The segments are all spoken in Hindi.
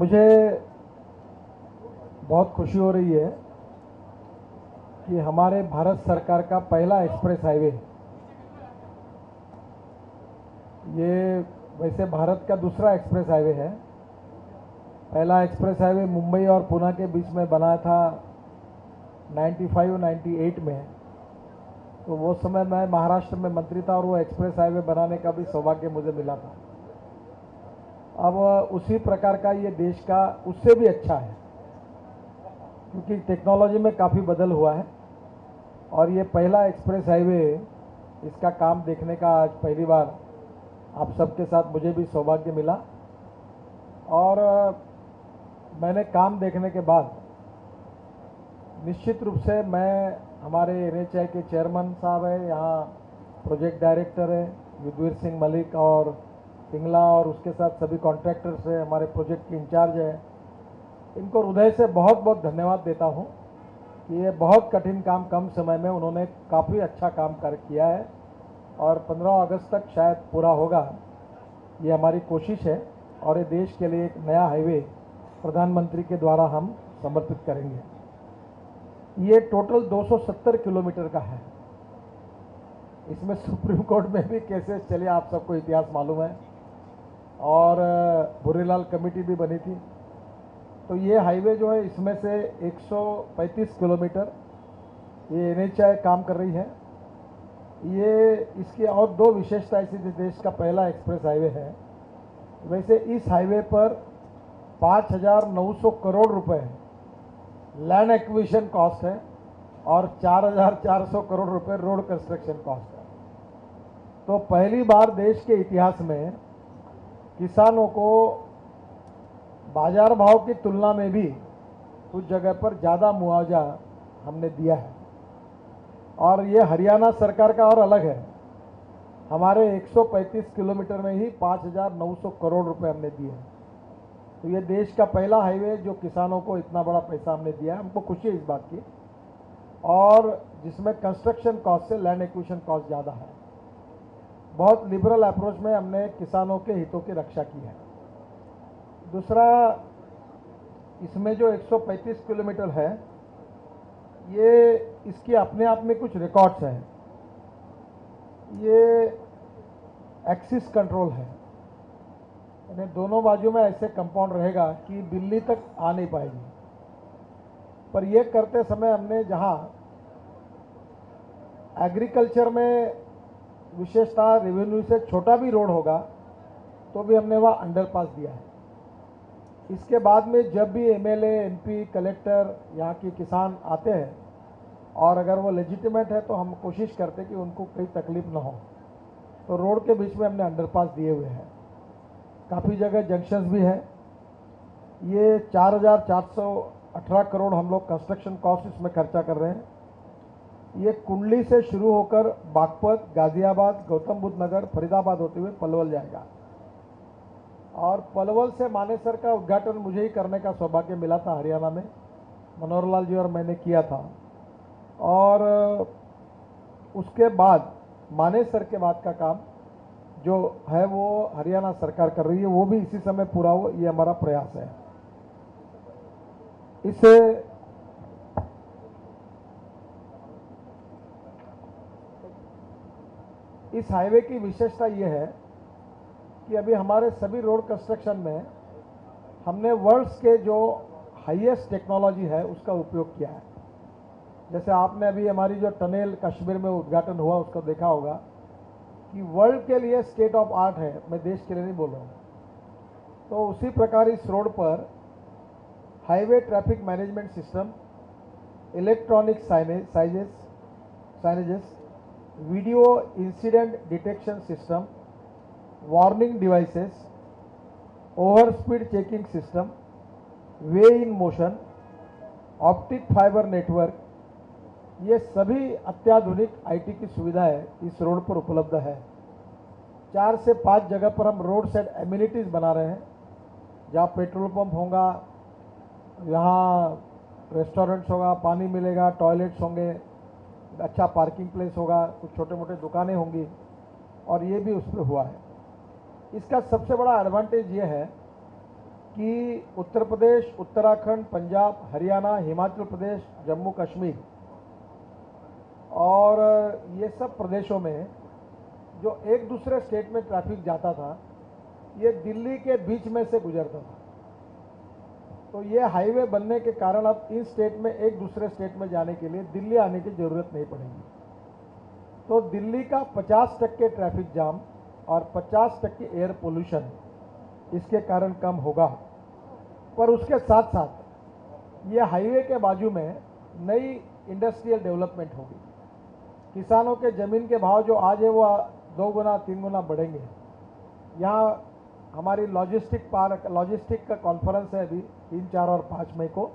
मुझे बहुत खुशी हो रही है कि हमारे भारत सरकार का पहला एक्सप्रेस हाईवे, ये वैसे भारत का दूसरा एक्सप्रेस हाईवे है। पहला एक्सप्रेस हाईवे मुंबई और पुणे के बीच में बना था 95-98 में। तो वो समय मैं महाराष्ट्र में मंत्री था और वो एक्सप्रेस हाईवे बनाने का भी सौभाग्य मुझे मिला था। अब उसी प्रकार का ये देश का उससे भी अच्छा है, क्योंकि टेक्नोलॉजी में काफ़ी बदल हुआ है। और ये पहला एक्सप्रेस हाईवे, इसका काम देखने का आज पहली बार आप सबके साथ मुझे भी सौभाग्य मिला। और मैंने काम देखने के बाद निश्चित रूप से मैं हमारे NHAI के चेयरमैन साहब है, यहाँ प्रोजेक्ट डायरेक्टर है युद्धवीर सिंह मलिक और सिंगला, और उसके साथ सभी कॉन्ट्रैक्टर्स है, हमारे प्रोजेक्ट के इंचार्ज है, इनको हृदय से बहुत बहुत धन्यवाद देता हूँ कि ये बहुत कठिन काम कम समय में उन्होंने काफ़ी अच्छा काम किया है और 15 अगस्त तक शायद पूरा होगा, ये हमारी कोशिश है। और ये देश के लिए एक नया हाईवे प्रधानमंत्री के द्वारा हम समर्पित करेंगे। ये टोटल 270 किलोमीटर का है। इसमें सुप्रीम कोर्ट में भी केसेस चले, आप सबको इतिहास मालूम है, और भूरीलाल कमेटी भी बनी थी। तो ये हाईवे जो है, इसमें से 135 किलोमीटर ये NHAI काम कर रही है। ये इसकी और दो विशेषता ऐसी, देश का पहला एक्सप्रेस हाईवे है। वैसे इस हाईवे पर 5,900 करोड़ रुपए लैंड एक्विजिशन कॉस्ट है और 4,400 करोड़ रुपए रोड कंस्ट्रक्शन कॉस्ट है। तो पहली बार देश के इतिहास में किसानों को बाजार भाव की तुलना में भी कुछ जगह पर ज़्यादा मुआवजा हमने दिया है। और ये हरियाणा सरकार का और अलग है, हमारे 135 किलोमीटर में ही 5,900 करोड़ रुपए हमने दिए हैं। तो ये देश का पहला हाईवे जो किसानों को इतना बड़ा पैसा हमने दिया है, हमको खुशी है इस बात की, और जिसमें कंस्ट्रक्शन कॉस्ट से लैंड एक्विजिशन कॉस्ट ज़्यादा है। बहुत लिबरल अप्रोच में हमने किसानों के हितों की रक्षा की है। दूसरा, इसमें जो 135 किलोमीटर है, ये इसकी अपने आप में कुछ रिकॉर्ड्स हैं। ये एक्सिस कंट्रोल है, यानी दोनों बाजू में ऐसे कंपाउंड रहेगा कि दिल्ली तक आ नहीं पाएगी। पर ये करते समय हमने जहाँ एग्रीकल्चर में विशेषतः रेवेन्यू से छोटा भी रोड होगा तो भी हमने वहाँ अंडरपास दिया है। इसके बाद में जब भी MLA, MP, कलेक्टर, यहाँ के किसान आते हैं और अगर वो लेजिटिमेट है तो हम कोशिश करते हैं कि उनको कोई तकलीफ ना हो, तो रोड के बीच में हमने अंडरपास दिए हुए हैं। काफ़ी जगह जंक्शंस भी है। ये 4,418 करोड़ हम लोग कंस्ट्रक्शन कॉस्ट इसमें खर्चा कर रहे हैं। ये कुंडली से शुरू होकर बागपत, गाजियाबाद, गौतम बुद्ध नगर, फरीदाबाद होते हुए पलवल जाएगा। और पलवल से मानेसर का उद्घाटन मुझे ही करने का सौभाग्य मिला था हरियाणा में, मनोहर लाल जी और मैंने किया था। और उसके बाद मानेसर के बाद का काम जो है वो हरियाणा सरकार कर रही है, वो भी इसी समय पूरा हो, ये हमारा प्रयास है। इस हाईवे की विशेषता ये है कि अभी हमारे सभी रोड कंस्ट्रक्शन में हमने वर्ल्ड्स के जो हाईएस्ट टेक्नोलॉजी है उसका उपयोग किया है। जैसे आपने अभी हमारी जो टनल कश्मीर में उद्घाटन हुआ उसको देखा होगा कि वर्ल्ड के लिए स्टेट ऑफ आर्ट है, मैं देश के लिए नहीं बोल रहा हूँ। तो उसी प्रकार इस रोड पर highway traffic management system, electronic signages, video incident detection system, warning devices, over speed checking system, way in motion, optic fibre network, ये सभी अत्याधुनिक IT की सुविधाएं इस रोड पर उपलब्ध है। 4 से 5 जगह पर हम रोड साइड एमिनिटीज़ बना रहे हैं, जहाँ पेट्रोल पंप होगा, यहाँ रेस्टोरेंट्स होगा, पानी मिलेगा, टॉयलेट्स होंगे, अच्छा पार्किंग प्लेस होगा, कुछ छोटे मोटे दुकानें होंगी, और ये भी उस पर हुआ है। इसका सबसे बड़ा एडवांटेज ये है कि उत्तर प्रदेश, उत्तराखंड, पंजाब, हरियाणा, हिमाचल प्रदेश, जम्मू कश्मीर और ये सब प्रदेशों में जो एक दूसरे स्टेट में ट्रैफिक जाता था, ये दिल्ली के बीच में से गुजरता था। तो ये हाईवे बनने के कारण अब इन स्टेट में एक दूसरे स्टेट में जाने के लिए दिल्ली आने की ज़रूरत नहीं पड़ेगी। तो दिल्ली का 50% ट्रैफिक जाम और 50% एयर पोल्यूशन इसके कारण कम होगा। पर उसके साथ साथ ये हाईवे के बाजू में नई इंडस्ट्रियल डेवलपमेंट होगी। किसानों के ज़मीन के भाव जो आज है वो 2 गुना 3 गुना बढ़ेंगे। यहाँ हमारी लॉजिस्टिक का कॉन्फ्रेंस है अभी 3, 4 और 5 मई को।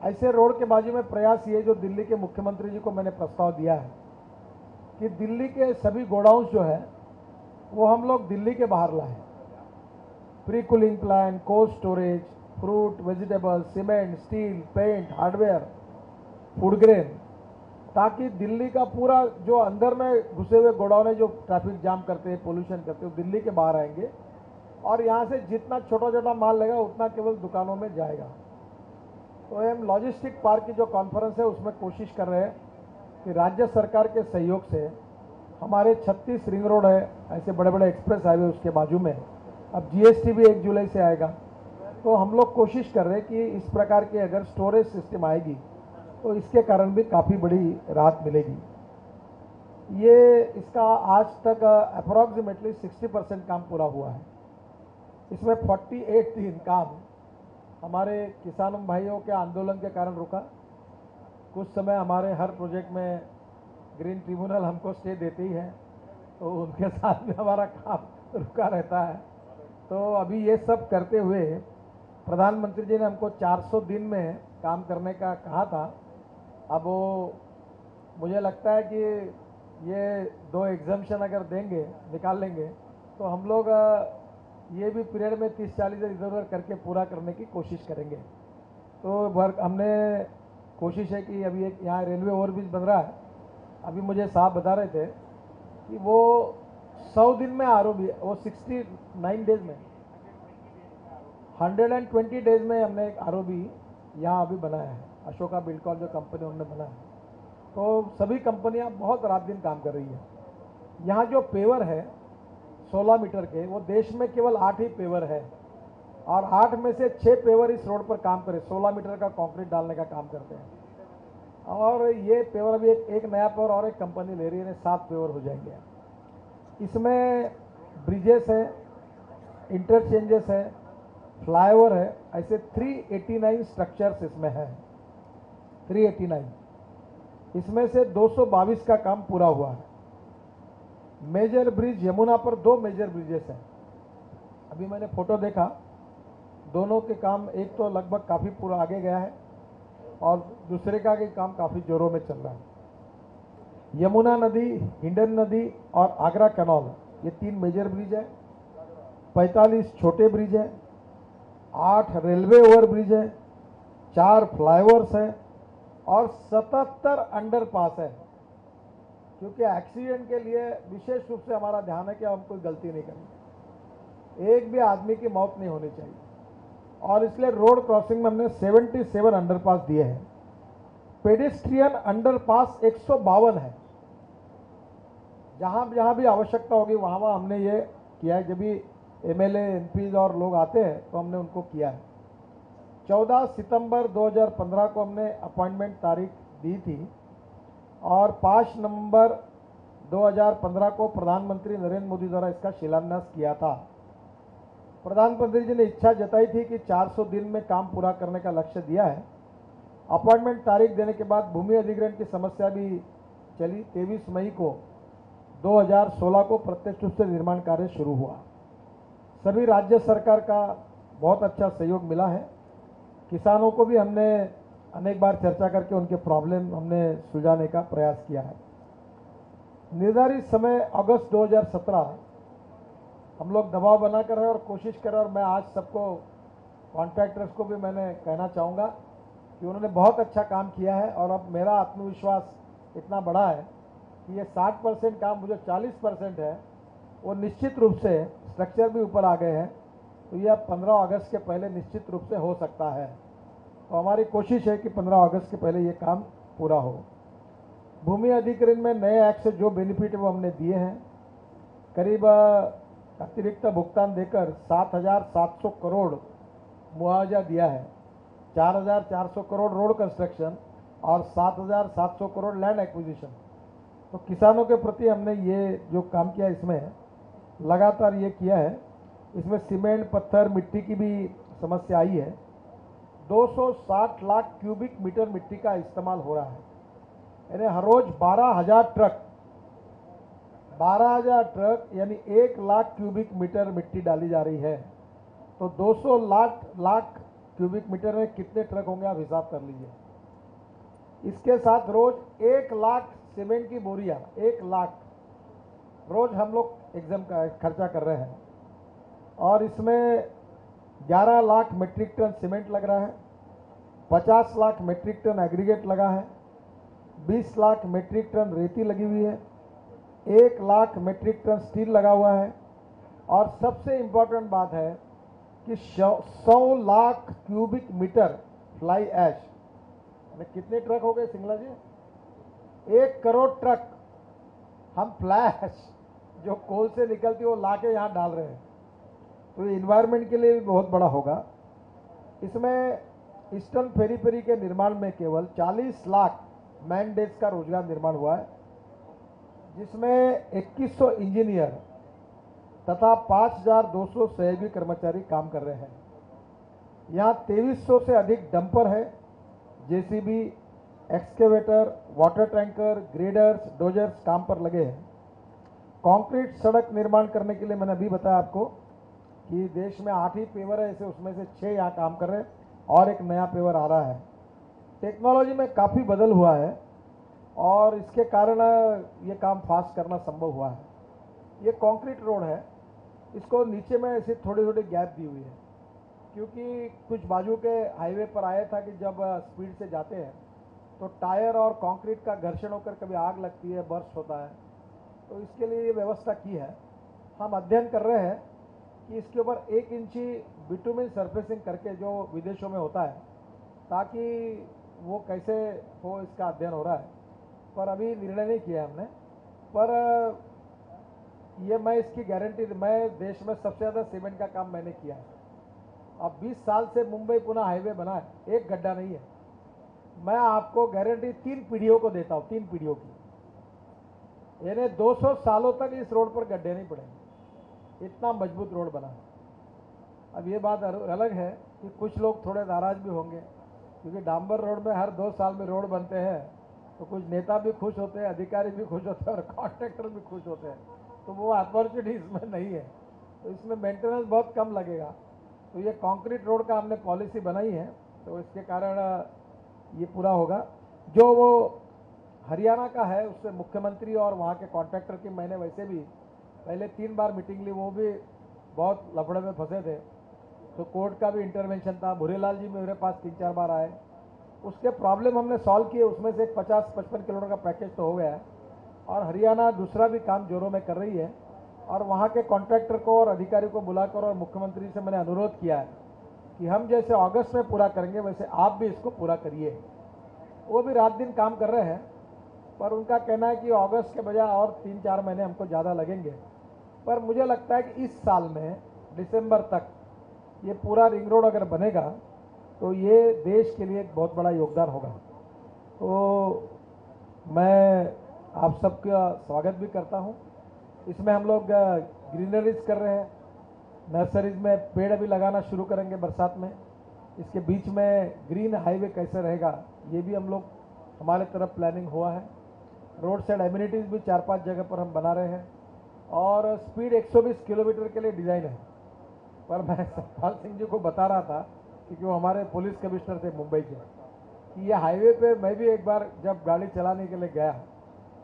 ऐसे रोड के बाजू में प्रयास ये जो दिल्ली के मुख्यमंत्री जी को मैंने प्रस्ताव दिया है कि दिल्ली के सभी गोडाउन्स जो है वो हम लोग दिल्ली के बाहर लाएं। Pre cooling plant, cold storage, fruit, vegetable, cement, steel, paint, hardware, food grain, ताकि दिल्ली का पूरा जो अंदर में घुसे हुए गोडाउन है जो ट्रैफिक जाम करते हैं, पोल्यूशन करते हैं, दिल्ली के बाहर आएंगे और यहाँ से जितना छोटा छोटा माल लगेगा उतना केवल दुकानों में जाएगा। तो हम लॉजिस्टिक पार्क की जो कॉन्फ्रेंस है उसमें कोशिश कर रहे हैं कि राज्य सरकार के सहयोग से हमारे 36 रिंग रोड है, ऐसे बड़े बड़े एक्सप्रेस हाईवे उसके बाजू में, अब जीएसटी भी 1 जुलाई से आएगा। तो हम लोग कोशिश कर रहे हैं कि इस प्रकार की अगर स्टोरेज सिस्टम आएगी तो इसके कारण भी काफ़ी बड़ी राहत मिलेगी। ये इसका आज तक अप्रॉक्सीमेटली 60% काम पूरा हुआ है। इसमें 48 दिन काम हमारे किसानों भाइयों के आंदोलन के कारण रुका। कुछ समय हमारे हर प्रोजेक्ट में ग्रीन ट्रिब्यूनल हमको स्टे देते ही है, तो उनके साथ में हमारा काम रुका रहता है। तो अभी ये सब करते हुए प्रधानमंत्री जी ने हमको 400 दिन में काम करने का कहा था। अब वो मुझे लगता है कि ये 2 एग्जाम्शन अगर देंगे, निकाल लेंगे, तो हम लोग ये भी पीरियड में 30-40 इधर उधर करके पूरा करने की कोशिश करेंगे। तो हमने कोशिश है कि अभी एक यहाँ रेलवे ओवरब्रिज बन रहा है। अभी मुझे साहब बता रहे थे कि वो 100 दिन में आरओबी, वो 69 डेज में, 120 डेज में हमने एक आरओबी यहाँ अभी बनाया है। अशोका बिल्डकॉन जो कंपनी उन्होंने बनाया है, तो सभी कंपनियाँ बहुत रात दिन काम कर रही है। यहाँ जो पेवर है 16 मीटर के, वो देश में केवल 8 ही पेवर है और 8 में से 6 पेवर इस रोड पर काम करे, 16 मीटर का कंक्रीट डालने का काम करते हैं। और ये पेवर अभी एक नया पेवर और एक कंपनी ले रही है, 7 पेवर हो जाएंगे। इसमें ब्रिजेस है, इंटरचेंजेस है, फ्लाईओवर है, ऐसे 389 स्ट्रक्चर्स इसमें है। 389 इसमें से 222 का काम पूरा हुआ है। मेजर ब्रिज यमुना पर 2 मेजर ब्रिजेस हैं। अभी मैंने फोटो देखा, दोनों के काम, एक तो लगभग काफ़ी पूरा आगे गया है और दूसरे का भी काम काफ़ी जोरों में चल रहा है। यमुना नदी, हिंडन नदी और आगरा कैनाल, ये 3 मेजर ब्रिज है, 45 छोटे ब्रिज है, 8 रेलवे ओवर ब्रिज है, 4 फ्लाईओवर्स है और 77 अंडरपास है। क्योंकि एक्सीडेंट के लिए विशेष रूप से हमारा ध्यान है कि हम कोई गलती नहीं करें, एक भी आदमी की मौत नहीं होनी चाहिए, और इसलिए रोड क्रॉसिंग में हमने 77 अंडरपास दिए हैं। पेडेस्ट्रियन अंडरपास 152 है। जहाँ जहाँ भी आवश्यकता होगी वहाँ वहाँ हमने ये किया है। जब भी एमएलए, एमपीज और लोग आते हैं तो हमने उनको किया है। 14 सितंबर 2015 को हमने अपॉइंटमेंट तारीख दी थी और 5 नवंबर 2015 को प्रधानमंत्री नरेंद्र मोदी द्वारा इसका शिलान्यास किया था। प्रधानमंत्री जी ने इच्छा जताई थी कि 400 दिन में काम पूरा करने का लक्ष्य दिया है। अपॉइंटमेंट तारीख देने के बाद भूमि अधिग्रहण की समस्या भी चली। 23 मई को 2016 को प्रत्यक्ष रूप से निर्माण कार्य शुरू हुआ। सभी राज्य सरकार का बहुत अच्छा सहयोग मिला है। किसानों को भी हमने अनेक बार चर्चा करके उनके प्रॉब्लम हमने सुलझाने का प्रयास किया है। निर्धारित समय अगस्त 2017 हम लोग दबाव बना कर रहे और कोशिश कर रहे, और मैं आज सबको कॉन्ट्रैक्टर्स को भी मैंने कहना चाहूँगा कि उन्होंने बहुत अच्छा काम किया है और अब मेरा आत्मविश्वास इतना बड़ा है कि ये 60% काम, जो 40% है वो निश्चित रूप से स्ट्रक्चर भी ऊपर आ गए हैं तो ये अब 15 अगस्त के पहले निश्चित रूप से हो सकता है। तो हमारी कोशिश है कि 15 अगस्त के पहले ये काम पूरा हो। भूमि अधिग्रहण में नए एक्ट से जो बेनिफिट है वो हमने दिए हैं। करीब अतिरिक्त भुगतान देकर 7,700 करोड़ मुआवजा दिया है। 4,400 करोड़ रोड कंस्ट्रक्शन और 7,700 करोड़ लैंड एक्विजिशन। तो किसानों के प्रति हमने ये जो काम किया इसमें लगातार ये किया है। इसमें सीमेंट, पत्थर, मिट्टी की भी समस्या आई है। 260 लाख क्यूबिक मीटर मिट्टी का इस्तेमाल हो रहा है, यानी हर रोज 12,000 ट्रक यानी 1 लाख क्यूबिक मीटर मिट्टी डाली जा रही है। तो 200 लाख क्यूबिक मीटर में कितने ट्रक होंगे आप हिसाब कर लीजिए। इसके साथ रोज 1 लाख सीमेंट की बोरियां, 1 लाख रोज हम लोग एग्जाम का खर्चा कर रहे हैं। और इसमें 11 लाख मीट्रिक टन सीमेंट लग रहा है, 50 लाख मीट्रिक टन एग्रीगेट लगा है, 20 लाख मीट्रिक टन रेती लगी हुई है, 1 लाख मीट्रिक टन स्टील लगा हुआ है। और सबसे इम्पोर्टेंट बात है कि 100 lakh cubic metre fly ash में कितने ट्रक हो गए सिंगला जी? 1 करोड़ ट्रक हम फ्लाई ऐश जो कोल से निकलती है वो ला के यहाँ डाल रहे हैं। तो ये इन्वायरमेंट के लिए भी बहुत बड़ा होगा। इसमें ईस्टर्न पेरीफेरी के निर्माण में केवल 40 लाख मैन डेज का रोजगार निर्माण हुआ है, जिसमें 2100 इंजीनियर तथा 5,200 सहयोगी कर्मचारी काम कर रहे हैं। यहाँ 2300 से अधिक डंपर है, JCB, excavator, water tanker, graders, dozers काम पर लगे हैं। कंक्रीट सड़क निर्माण करने के लिए मैंने अभी बताया आपको कि देश में 8 ही पेवर है, ऐसे उसमें से 6 यहाँ काम कर रहे हैं और एक नया पेवर आ रहा है। टेक्नोलॉजी में काफ़ी बदल हुआ है और इसके कारण ये काम फास्ट करना संभव हुआ है। ये कंक्रीट रोड है, इसको नीचे में ऐसे थोड़ी थोड़ी गैप दी हुई है, क्योंकि कुछ बाजू के हाईवे पर आया था कि जब स्पीड से जाते हैं तो टायर और कंक्रीट का घर्षण होकर कभी आग लगती है, बर्स्ट होता है। तो इसके लिए ये व्यवस्था की है। हम अध्ययन कर रहे हैं कि इसके ऊपर 1 इंची बिटुमिन सरफेसिंग करके जो विदेशों में होता है, ताकि वो कैसे हो इसका अध्ययन हो रहा है, पर अभी निर्णय नहीं किया हमने। पर ये मैं इसकी गारंटी, मैं देश में सबसे ज़्यादा सीमेंट का काम मैंने किया है। अब 20 साल से मुंबई पुणे हाईवे बना है, एक गड्ढा नहीं है। मैं आपको गारंटी 3 पीढ़ियों को देता हूँ, 3 पीढ़ियों की, यानी 200 सालों तक इस रोड पर गड्ढे नहीं पड़ेंगे, इतना मजबूत रोड बना है। अब ये बात अलग है कि कुछ लोग थोड़े नाराज भी होंगे, क्योंकि डांबर रोड में हर 2 साल में रोड बनते हैं, तो कुछ नेता भी खुश होते हैं, अधिकारी भी खुश होते हैं और कॉन्ट्रैक्टर भी खुश होते हैं। तो वो अपॉर्चुनिटी इसमें नहीं है, तो इसमें मेंटेनेंस बहुत कम लगेगा। तो ये कंक्रीट रोड का हमने पॉलिसी बनाई है, तो इसके कारण ये पूरा होगा। जो वो हरियाणा का है उससे मुख्यमंत्री और वहाँ के कॉन्ट्रैक्टर की मैंने वैसे भी पहले 3 बार मीटिंग ली, वो भी बहुत लफड़े में फंसे थे, तो कोर्ट का भी इंटरवेंशन था। भूरेलाल जी मेरे पास 3-4 बार आए, उसके प्रॉब्लम हमने सॉल्व किए। उसमें से एक 50-55 करोड़ का पैकेज तो हो गया है और हरियाणा दूसरा भी काम जोरों में कर रही है। और वहाँ के कॉन्ट्रैक्टर को और अधिकारी को बुलाकर और मुख्यमंत्री से मैंने अनुरोध किया है कि हम जैसे अगस्त में पूरा करेंगे वैसे आप भी इसको पूरा करिए। वो भी रात दिन काम कर रहे हैं, पर उनका कहना है कि अगस्त के बजाय और 3-4 महीने हमको ज़्यादा लगेंगे। पर मुझे लगता है कि इस साल में दिसंबर तक ये पूरा रिंग रोड अगर बनेगा तो ये देश के लिए एक बहुत बड़ा योगदान होगा। तो मैं आप सबका स्वागत भी करता हूँ। इसमें हम लोग ग्रीनरीज कर रहे हैं, नर्सरीज में पेड़ अभी लगाना शुरू करेंगे बरसात में। इसके बीच में ग्रीन हाईवे कैसे रहेगा ये भी हम लोग, हमारे तरफ प्लानिंग हुआ है। रोड साइड एम्यूनिटीज़ भी 4-5 जगह पर हम बना रहे हैं और स्पीड 120 किलोमीटर के लिए डिज़ाइन है। पर मैं सतपाल सिंह जी को बता रहा था, क्योंकि वो हमारे पुलिस कमिश्नर थे मुंबई के, कि ये हाईवे पे मैं भी एक बार जब गाड़ी चलाने के लिए गया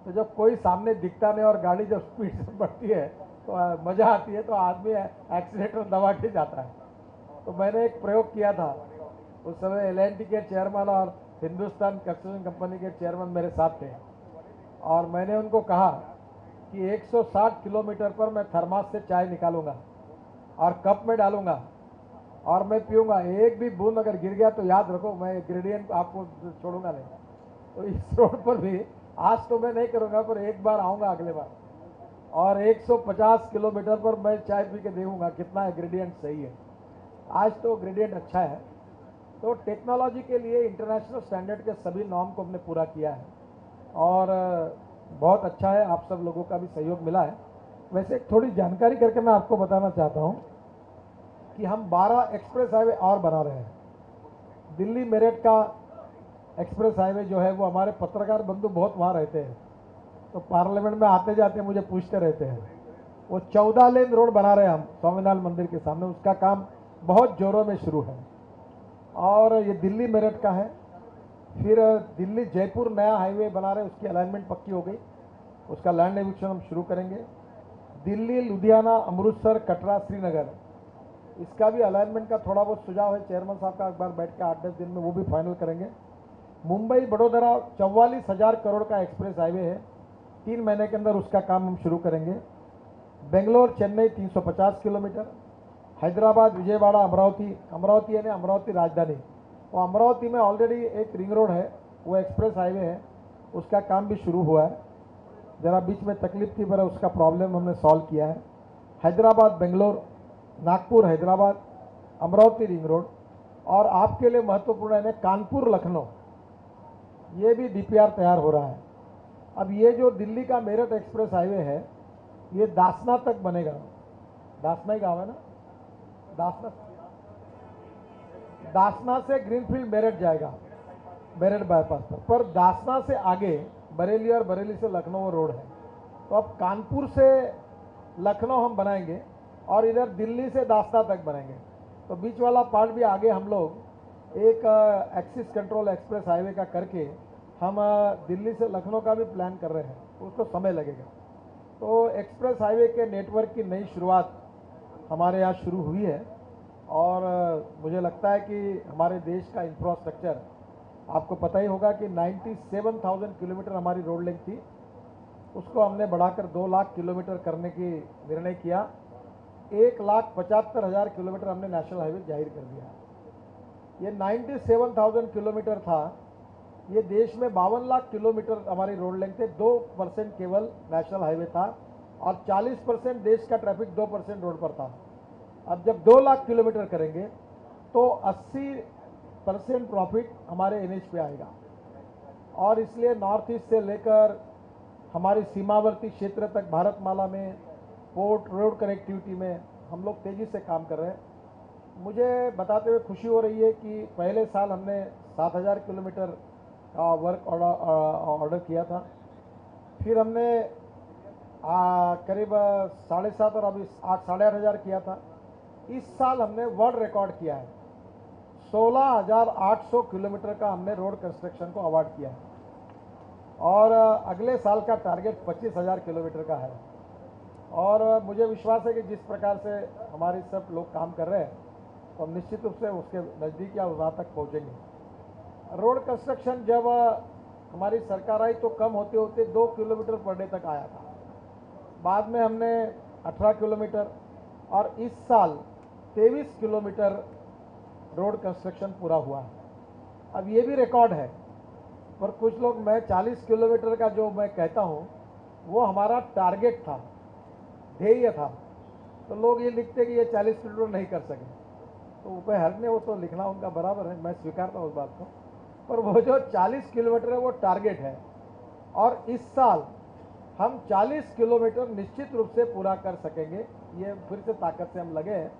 तो जब कोई सामने दिखता नहीं और गाड़ी जब स्पीड से बढ़ती है तो मज़ा आती है, तो आदमी एक्सीलेटर दबा के जाता है। तो मैंने एक प्रयोग किया था, उस समय L&T के चेयरमैन और हिंदुस्तान कंस्ट्रक्शन कंपनी के चेयरमैन मेरे साथ थे, और मैंने उनको कहा कि 160 किलोमीटर पर मैं थर्मास से चाय निकालूंगा और कप में डालूंगा और मैं पीऊँगा, एक भी बूंद अगर गिर गया तो याद रखो मैं ग्रेडियंट आपको छोड़ूंगा नहीं। तो इस रोड पर भी आज तो मैं नहीं करूँगा, पर एक बार आऊँगा अगले बार, और 150 किलोमीटर पर मैं चाय पी के देखूँगा कितना ग्रेडियंट सही है। आज तो ग्रेडियंट अच्छा है। तो टेक्नोलॉजी के लिए इंटरनेशनल स्टैंडर्ड के सभी नॉर्म को हमने पूरा किया है और बहुत अच्छा है, आप सब लोगों का भी सहयोग मिला है। वैसे थोड़ी जानकारी करके मैं आपको बताना चाहता हूँ कि हम 12 एक्सप्रेस हाईवे और बना रहे हैं। दिल्ली मेरठ का एक्सप्रेस हाईवे जो है वो हमारे पत्रकार बंधु बहुत वहाँ रहते हैं, तो पार्लियामेंट में आते जाते मुझे पूछते रहते हैं। वो 14 लेन रोड बना रहे हैं हम स्वामीनारायण मंदिर के सामने, उसका काम बहुत जोरों में शुरू है। और ये दिल्ली मेरठ का है। फिर दिल्ली जयपुर नया हाईवे बना रहे हैं, उसकी अलाइनमेंट पक्की हो गई, उसका लैंड एक्विजिशन हम शुरू करेंगे। दिल्ली लुधियाना अमृतसर कटरा श्रीनगर, इसका भी अलाइनमेंट का थोड़ा बहुत सुझाव है, चेयरमैन साहब का एक बार बैठ के 8-10 दिन में वो भी फाइनल करेंगे। मुंबई बड़ोदरा 44,000 करोड़ का एक्सप्रेस हाईवे है, 3 महीने के अंदर उसका काम हम शुरू करेंगे। बेंगलोर चेन्नई 350 किलोमीटर, हैदराबाद विजयवाड़ा अमरावती यानी अमरावती राजधानी, वो अमरावती में ऑलरेडी एक रिंग रोड है, वो एक्सप्रेस हाईवे है, उसका काम भी शुरू हुआ है। ज़रा बीच में तकलीफ थी पर उसका प्रॉब्लम हमने सॉल्व किया है। हैदराबाद बेंगलोर, नागपुर हैदराबाद, अमरावती रिंग रोड, और आपके लिए महत्वपूर्ण है कानपुर लखनऊ, ये भी डीपीआर तैयार हो रहा है। अब ये जो दिल्ली का मेरठ एक्सप्रेस हाईवे है ये दासना तक बनेगा। दासना ही गाँव है ना, दासना से ग्रीनफील्ड मेरठ जाएगा, मेरठ बाईपास पर दासना से आगे बरेली और बरेली से लखनऊ रोड है। तो अब कानपुर से लखनऊ हम बनाएंगे और इधर दिल्ली से दासना तक बनाएंगे। तो बीच वाला पार्ट भी आगे हम लोग एक एक्सिस कंट्रोल एक्सप्रेस हाईवे का करके हम दिल्ली से लखनऊ का भी प्लान कर रहे हैं, उसको समय लगेगा। तो एक्सप्रेस हाईवे के नेटवर्क की नई शुरुआत हमारे यहाँ शुरू हुई है और मुझे लगता है कि हमारे देश का इंफ्रास्ट्रक्चर, आपको पता ही होगा कि 97,000 किलोमीटर हमारी रोड लेंथ थी, उसको हमने बढ़ाकर 2 लाख किलोमीटर करने की निर्णय किया। 1,75,000 किलोमीटर हमने नेशनल हाईवे जाहिर कर दिया। ये 97,000 किलोमीटर था, ये देश में 52 लाख किलोमीटर हमारी रोड लेंथ है, 2% केवल नेशनल हाईवे था और 40% देश का ट्रैफिक 2% रोड पर था। अब जब 2 लाख किलोमीटर करेंगे तो 80% प्रॉफिट हमारे एनएच पे आएगा और इसलिए नॉर्थ ईस्ट से लेकर हमारी सीमावर्ती क्षेत्र तक भारतमाला में पोर्ट रोड कनेक्टिविटी में हम लोग तेज़ी से काम कर रहे हैं। मुझे बताते हुए खुशी हो रही है कि पहले साल हमने 7,000 किलोमीटर का वर्क ऑर्डर किया था, फिर हमने करीब 7.5 और अभी 8,500 किया था। इस साल हमने वर्ल्ड रिकॉर्ड किया है, 16,800 किलोमीटर का हमने रोड कंस्ट्रक्शन को अवार्ड किया है और अगले साल का टारगेट 25,000 किलोमीटर का है। और मुझे विश्वास है कि जिस प्रकार से हमारे सब लोग काम कर रहे हैं तो हम निश्चित रूप से उसके नज़दीक या वहाँ तक पहुँचेंगे। रोड कंस्ट्रक्शन जब हमारी सरकार आई तो कम होते होते 2 किलोमीटर पर डे तक आया था, बाद में हमने 18 किलोमीटर और इस साल 23 किलोमीटर रोड कंस्ट्रक्शन पूरा हुआ है। अब ये भी रिकॉर्ड है, पर कुछ लोग, मैं 40 किलोमीटर का जो मैं कहता हूँ वो हमारा टारगेट था, ध्येय था, तो लोग ये लिखते कि ये 40 किलोमीटर नहीं कर सके, तो ऊपर हरने वो तो लिखना उनका बराबर है, मैं स्वीकारता हूँ उस बात को, पर वो जो 40 किलोमीटर है वो टारगेट है और इस साल हम 40 किलोमीटर निश्चित रूप से पूरा कर सकेंगे। ये फिर से ताकत से हम लगे हैं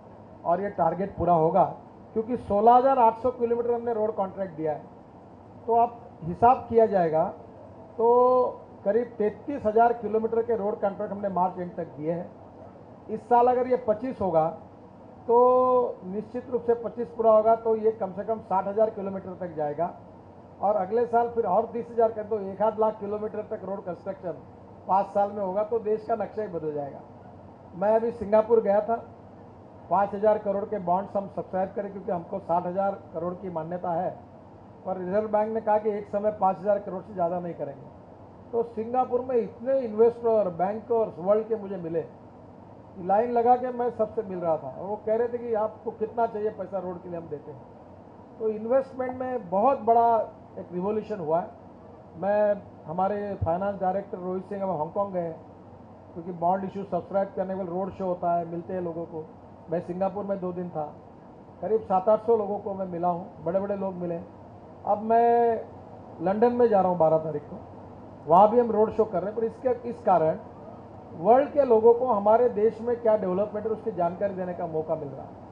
और ये टारगेट पूरा होगा क्योंकि 16,800 किलोमीटर हमने रोड कॉन्ट्रैक्ट दिया है। तो आप हिसाब किया जाएगा तो करीब 33,000 किलोमीटर के रोड कॉन्ट्रैक्ट हमने मार्च एंड तक दिए हैं। इस साल अगर ये 25 होगा तो निश्चित रूप से 25 पूरा होगा तो ये कम से कम 60,000 किलोमीटर तक जाएगा और अगले साल फिर और 30,000 कर दो, 1 लाख किलोमीटर तक रोड कंस्ट्रक्शन 5 साल में होगा तो देश का नक्शा ही बदल जाएगा। मैं अभी सिंगापुर गया था, 5,000 करोड़ के बॉन्ड्स हम सब्सक्राइब करें क्योंकि हमको 60,000 करोड़ की मान्यता है, पर रिजर्व बैंक ने कहा कि एक समय 5,000 करोड़ से ज़्यादा नहीं करेंगे। तो सिंगापुर में इतने इन्वेस्टर बैंकर्स वर्ल्ड के मुझे मिले लाइन लगा के मैं सबसे मिल रहा था और वो कह रहे थे कि आपको कितना चाहिए पैसा रोड के लिए, हम देते हैं। तो इन्वेस्टमेंट में बहुत बड़ा एक रिवॉल्यूशन हुआ है। मैं हमारे फाइनेंस डायरेक्टर रोहित सिंह अब हांगकांग गए, क्योंकि बॉन्ड इशू सब्सक्राइब करने के लिए रोड शो होता है, मिलते हैं लोगों को। मैं सिंगापुर में 2 दिन था, करीब 700-800 लोगों को मैं मिला हूँ, बड़े बड़े लोग मिले। अब मैं लंदन में जा रहा हूँ 12 तारीख को, वहाँ भी हम रोड शो कर रहे हैं। पर इस कारण वर्ल्ड के लोगों को हमारे देश में क्या डेवलपमेंट है उसकी जानकारी देने का मौका मिल रहा है।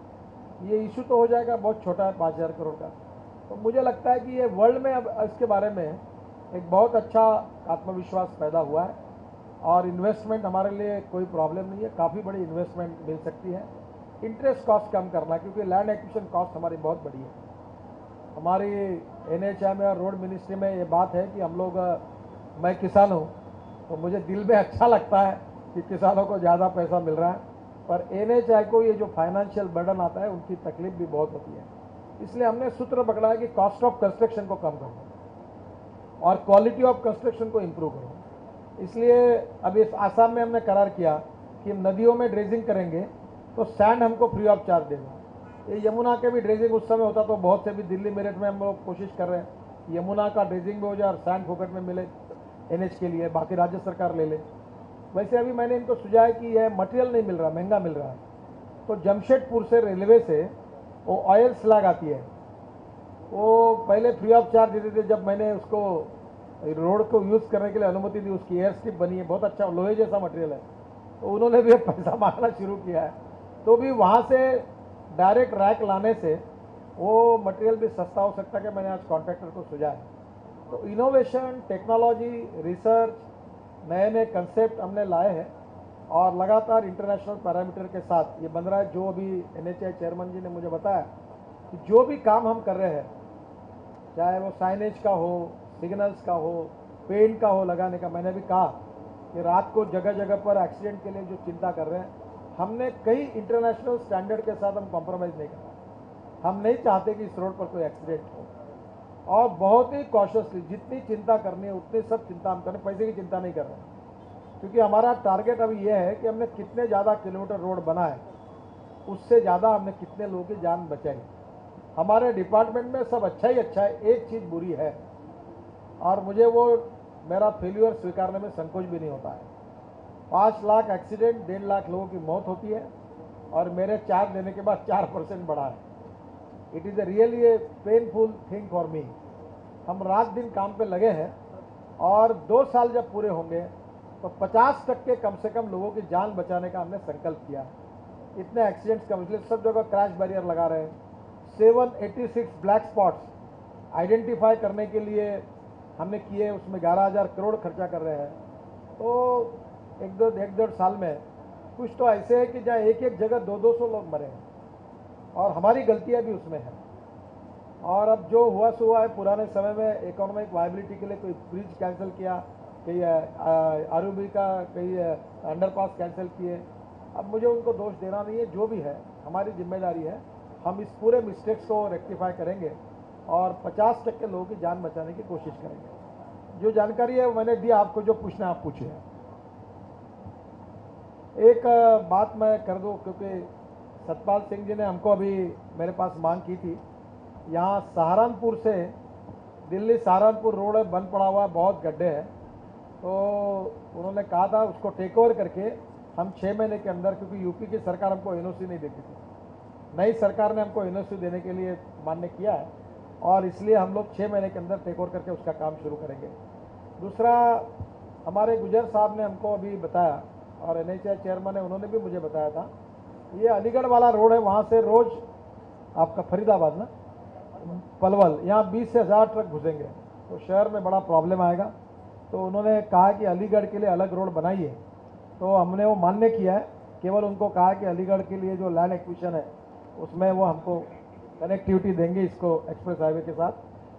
ये इशू तो हो जाएगा बहुत छोटा है, 5,000 करोड़ का, तो मुझे लगता है कि ये वर्ल्ड में अब इसके बारे में एक बहुत अच्छा आत्मविश्वास पैदा हुआ है और इन्वेस्टमेंट हमारे लिए कोई प्रॉब्लम नहीं है, काफ़ी बड़ी इन्वेस्टमेंट मिल सकती है। इंटरेस्ट कॉस्ट कम करना, क्योंकि लैंड एक्विजिशन कॉस्ट हमारी बहुत बड़ी है। हमारी NHAI में और रोड मिनिस्ट्री में ये बात है कि हम लोग, मैं किसान हूँ तो मुझे दिल में अच्छा लगता है कि किसानों को ज़्यादा पैसा मिल रहा है, पर NHAI को ये जो फाइनेंशियल बर्डन आता है उनकी तकलीफ भी बहुत होती है। इसलिए हमने सूत्र पकड़ा है कि कॉस्ट ऑफ कंस्ट्रक्शन को कम करो और क्वालिटी ऑफ कंस्ट्रक्शन को इम्प्रूव करो। इसलिए अभी इस आसाम में हमने करार किया कि नदियों में ड्रेजिंग करेंगे तो सैंड हमको फ्री ऑफ चार्ज देगा। ये यमुना के भी ड्रेजिंग उस समय होता तो बहुत से भी दिल्ली मेरठ में हम लोग कोशिश कर रहे हैं यमुना का ड्रेजिंग भी हो जाए और सैंड फोकट में मिले NH के लिए, बाकी राज्य सरकार ले ले। वैसे अभी मैंने इनको सुझाया कि यह मटेरियल नहीं मिल रहा, महंगा मिल रहा है, तो जमशेदपुर से रेलवे से वो ऑयल स्लैग आती है, वो पहले फ्री ऑफ चार्ज देते थे। जब मैंने उसको रोड को यूज़ करने के लिए अनुमति दी, उसकी एयर स्ट्रिप बनी है, बहुत अच्छा लोहे जैसा मटेरियल है, तो उन्होंने भी पैसा मांगना शुरू किया है। तो भी वहाँ से डायरेक्ट रैक लाने से वो मटेरियल भी सस्ता हो सकता है कि मैंने आज कॉन्ट्रैक्टर को सुझाया। तो इनोवेशन, टेक्नोलॉजी, रिसर्च, नए नए कंसेप्ट हमने लाए हैं और लगातार इंटरनेशनल पैरामीटर के साथ ये बन रहा है। जो अभी NHAI चेयरमैन जी ने मुझे बताया कि जो भी काम हम कर रहे हैं, चाहे वो साइनेज का हो, सिग्नल्स का हो, पेंट का हो लगाने का, मैंने भी कहा कि रात को जगह जगह पर एक्सीडेंट के लिए जो चिंता कर रहे हैं, हमने कई इंटरनेशनल स्टैंडर्ड के साथ हम कॉम्प्रोमाइज़ नहीं कर रहे। हम नहीं चाहते कि इस रोड पर कोई एक्सीडेंट हो और बहुत ही कॉशियसली जितनी चिंता करनी है उतनी सब चिंता हम करें, पैसे की चिंता नहीं कर रहे हैं। क्योंकि हमारा टारगेट अभी यह है कि हमने कितने ज़्यादा किलोमीटर रोड बना है, उससे ज़्यादा हमने कितने लोगों की जान बचाई। हमारे डिपार्टमेंट में सब अच्छा ही अच्छा है, एक चीज़ बुरी है और मुझे वो मेरा फेल्यूर स्वीकारने में संकोच भी नहीं होता है। 5 लाख एक्सीडेंट, 1.5 लाख लोगों की मौत होती है और मेरे चार्ज देने के बाद 4% बढ़ा है। It is really a painful thing for me. हम रात दिन काम पे लगे हैं और 2 साल जब पूरे होंगे तो 50% कम से कम लोगों की जान बचाने का हमने संकल्प किया है। इतने एक्सीडेंट्स कम, इसलिए सब जगह क्रैश बैरियर लगा रहे हैं। 786 ब्लैक स्पॉट्स आइडेंटिफाई करने के लिए हमने किए, उसमें 11,000 करोड़ खर्चा कर रहे हैं। तो एक डेढ़ साल में कुछ तो ऐसे है कि जहाँ एक एक जगह 200-200 लोग मरे हैं और हमारी गलतियाँ भी उसमें हैं। और अब जो हुआ सो हुआ है। पुराने समय में इकोनॉमिक वायबिलिटी के लिए कोई ब्रिज कैंसिल किया, कई RUB का कई अंडरपास कैंसिल किए। अब मुझे उनको दोष देना नहीं है, जो भी है हमारी जिम्मेदारी है। हम इस पूरे मिस्टेक्स को रेक्टिफाई करेंगे और 50% लोगों की जान बचाने की कोशिश करेंगे। जो जानकारी है मैंने दी, आपको जो पूछना आप पूछिए। एक बात मैं कर दूं, क्योंकि सतपाल सिंह जी ने हमको अभी मेरे पास मांग की थी। यहाँ सहारनपुर से दिल्ली सहारनपुर रोड बंद पड़ा हुआ, बहुत गड्ढे हैं, तो उन्होंने कहा था उसको टेक ओवर करके हम 6 महीने के अंदर, क्योंकि यूपी की सरकार हमको NOC नहीं देती थी, नई सरकार ने हमको NOC देने के लिए मान्य किया है और इसलिए हम लोग 6 महीने के अंदर टेक ओवर करके उसका काम शुरू करेंगे। दूसरा, हमारे गुजर साहब ने हमको अभी बताया और NHAI चेयरमैन है, उन्होंने भी मुझे बताया था, ये अलीगढ़ वाला रोड है, वहाँ से रोज़ आपका फरीदाबाद ना पलवल, यहाँ 20,000 ट्रक घुसेंगे तो शहर में बड़ा प्रॉब्लम आएगा। तो उन्होंने कहा कि अलीगढ़ के लिए अलग रोड बनाइए, तो हमने वो मान्य किया है। केवल उनको कहा कि अलीगढ़ के लिए जो लैंड एक्विजिशन है उसमें वो हमको कनेक्टिविटी देंगे इसको एक्सप्रेस हाईवे के साथ,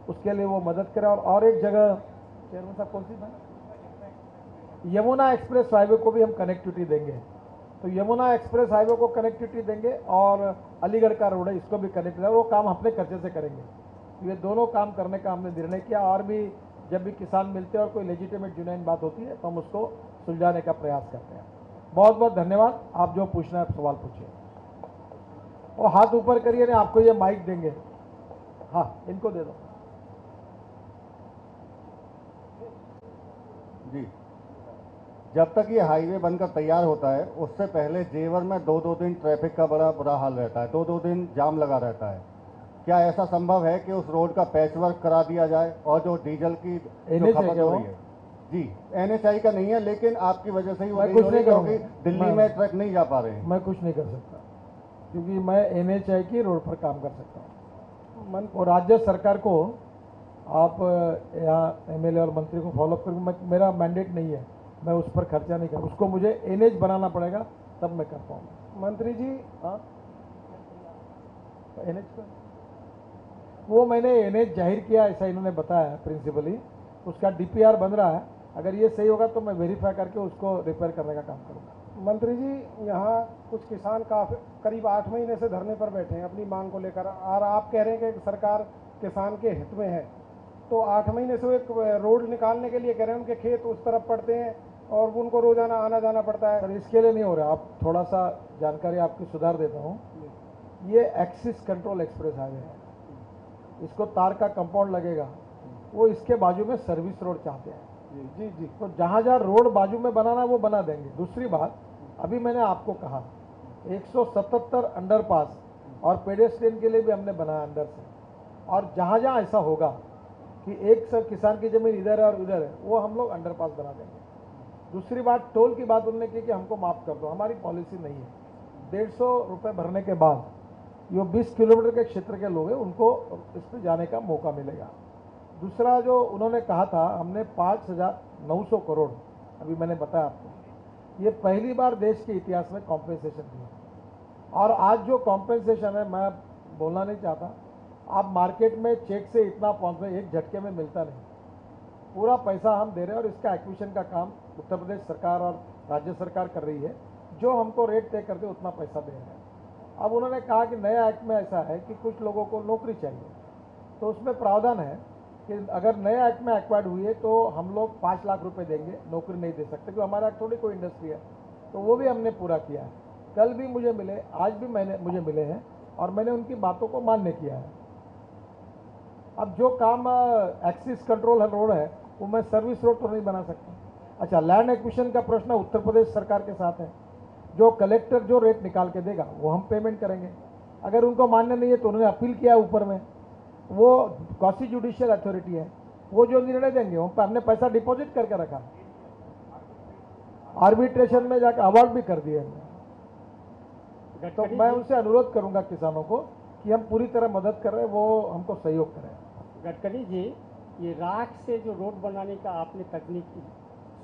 उसके लिए वो मदद करें। और एक जगह चेयरमैन साहब कौन सी था, यमुना एक्सप्रेस हाईवे को भी हम कनेक्टिविटी देंगे। तो यमुना एक्सप्रेस हाईवे को कनेक्टिविटी देंगे और अलीगढ़ का रोड है इसको भी कनेक्ट देंगे, वो काम अपने खर्चे से करेंगे। ये दोनों काम करने का हमने निर्णय किया और भी जब भी किसान मिलते हैं और कोई लेजिटिमेट जुनैन बात होती है तो हम उसको सुलझाने का प्रयास करते हैं। बहुत बहुत धन्यवाद। आप जो पूछना है सवाल पूछिए। और हाथ ऊपर करिए ना, आपको ये माइक देंगे। हाँ, इनको दे दो। जी, जब तक ये हाईवे बनकर तैयार होता है उससे पहले जेवर में दो दिन ट्रैफिक का बड़ा बुरा हाल रहता है, दो दिन जाम लगा रहता है। क्या ऐसा संभव है कि उस रोड का पैच वर्क करा दिया जाए और जो डीजल की जो खपत हो रही है? जी, NHI का नहीं है, लेकिन आपकी वजह से ही मैं कुछ नहीं क्योंकि करूँगा। दिल्ली में ट्रक नहीं जा पा रहे हैं। मैं कुछ नहीं कर सकता, क्योंकि मैं NHI की रोड पर काम कर सकता हूँ। और राज्य सरकार को आप यहाँ MLA और मंत्री को फॉलो कर, मेरा मैंडेट नहीं है, मैं उस पर खर्चा नहीं कर, उसको मुझे NH बनाना पड़ेगा, तब मैं कर पाऊँगा। मंत्री जी, हाँ, NH का वो मैंने NH जाहिर किया, ऐसा इन्होंने बताया प्रिंसिपली। उसका DPR बन रहा है, अगर ये सही होगा तो मैं वेरीफाई करके उसको रिपेयर करने का काम करूँगा। मंत्री जी, यहाँ कुछ किसान काफी करीब 8 महीने से धरने पर बैठे हैं अपनी मांग को लेकर, और आप कह रहे हैं कि सरकार किसान के हित में है, तो 8 महीने से वो एक रोड निकालने के लिए कह रहे हैं, उनके खेत उस तरफ पड़ते हैं और उनको रोजाना आना जाना पड़ता है। सर, इसके लिए नहीं हो रहा, आप थोड़ा सा जानकारी आपकी सुधार देता हूँ। ये एक्सिस कंट्रोल एक्सप्रेस हाईवे है, इसको तार का कंपाउंड लगेगा, वो इसके बाजू में सर्विस रोड चाहते हैं। जी जी, तो जहाँ जहाँ रोड बाजू में बनाना वो बना देंगे। दूसरी बात, अभी मैंने आपको कहा 177 अंडरपास और पेडेस्ट्रियन के लिए भी हमने बनाया अंदर से, और जहाँ जहाँ ऐसा होगा कि एक सर किसान की ज़मीन इधर है और उधर है, वो हम लोग अंडरपास बना देंगे। दूसरी बात, टोल की बात उन्होंने की कि हमको माफ़ कर दो, हमारी पॉलिसी नहीं है। 150 रुपये भरने के बाद जो 20 किलोमीटर के क्षेत्र के लोग हैं उनको इस पर जाने का मौका मिलेगा। दूसरा जो उन्होंने कहा था, हमने 5,900 करोड़, अभी मैंने बताया आपको, ये पहली बार देश के इतिहास में कॉम्पेंसेशन दिया। और आज जो कॉम्पेंसेशन है, मैं बोलना नहीं चाहता, आप मार्केट में चेक से इतना पहुँच रहे, एक झटके में मिलता नहीं, पूरा पैसा हम दे रहे हैं। और इसका एक्विजिशन का काम उत्तर प्रदेश सरकार और राज्य सरकार कर रही है, जो हमको रेट तय करते उतना पैसा दे रहे हैं। अब उन्होंने कहा कि नया एक्ट में ऐसा है कि कुछ लोगों को नौकरी चाहिए, तो उसमें प्रावधान है कि अगर नया एक्ट में एक्वायर्ड हुई है तो हम लोग 5 लाख रुपए देंगे, नौकरी नहीं दे सकते, क्योंकि हमारा थोड़ी कोई इंडस्ट्री है। तो वो भी हमने पूरा किया है। कल भी मुझे मिले, आज भी मुझे मिले हैं, और मैंने उनकी बातों को मान्य किया है। अब जो काम एक्सिस कंट्रोल रोड है, वो मैं सर्विस रोड तो नहीं बना सकता। अच्छा, लैंड एक्विजिशन का प्रश्न उत्तर प्रदेश सरकार के साथ है। जो कलेक्टर जो रेट निकाल के देगा वो हम पेमेंट करेंगे। अगर उनको मान्य नहीं है तो उन्होंने अपील किया ऊपर में, वो क्वासी जुडिशियल अथॉरिटी है, वो जो निर्णय देंगे उन पर हमने पैसा डिपॉजिट करके रखा, आर्बिट्रेशन में जाकर अवार्ड भी कर दिए हमने। तो मैं उनसे अनुरोध करूंगा किसानों को कि हम पूरी तरह मदद कर रहे हैं, वो हमको सहयोग करें। गडकरी जी, ये राख से जो रोड बनाने का आपने तकनीक